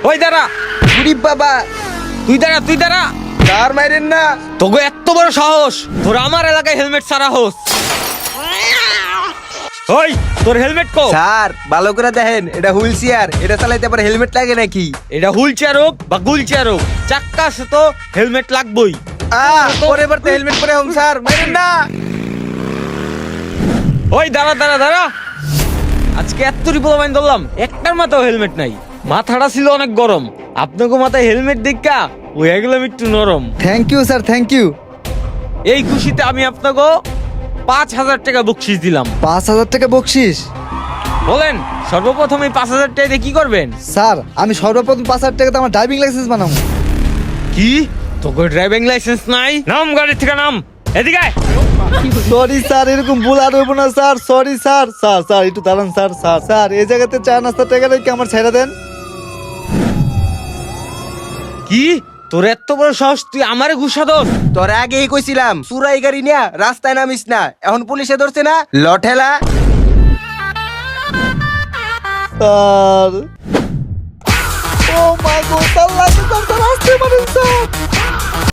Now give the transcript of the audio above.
ওই দাঁড়া, গরিব বাবা, তুই দাঁড়া। তার মাইরেন না। তোকে এত বড় সাহস, তোর আমার এলাকায় হেলমেট ছাড়া হোস। ওই তোর হেলমেট কো? স্যার ভালো করে দেখেন, এটা হুইল চেয়ার, এটা চালাইতে আবার হেলমেট লাগে নাকি? এটা হুইল চেয়ার হোক বা গুল চেয়ার হোক, চাক্কা আছে তো হেলমেট লাগবেই। পরে বার তো হেলমেট পরে হোম স্যার, মাইরেন না। ওই দাঁড়া, আজকে এত রিপোর্ট বাইন ধরলাম, একটার মাথাও হেলমেট নাই। মাথাটা ছিল অনেক গরম, আপনাকে মাথায় হেলমেট দেখা হয়ে গেলাম একটু নরম। Thank you sir, thank you. এই খুশিতে আমি আপনাকে 5,000 টাকা বকশিস দিলাম। 5,000 টাকা বকশিস? বলেন সর্বপ্রথম এই 5,000 টাকা দিয়ে কি করবেন? স্যার আমি সর্বপ্রথম 5,000 টাকাতে আমার ড্রাইভিং লাইসেন্স বানাবো। কি তোকে ড্রাইভিং লাইসেন্স নাই? নাম গাড়ি থেকে নাম, এদিকে আয়। সরি স্যার, এরকম ভুল আর হইব না স্যার, সরি স্যার। স্যার একটু দাঁড়ান স্যার এই জায়গাতে চা নাস্তার টাকা রেখে আমার ছেড়ে দেন। কি তোর এত বড় সাহস, তুই আমারে ঘুষা দোস? তোর আগেই কইছিলাম চুরাই গাড়ি নিয়া রাস্তায় নামিস না, এখন পুলিশে ধরছে না, লঠেলা। স্যার ও মা গো, স্যার লাগবে স্যার, আসতে পারেন স্যার।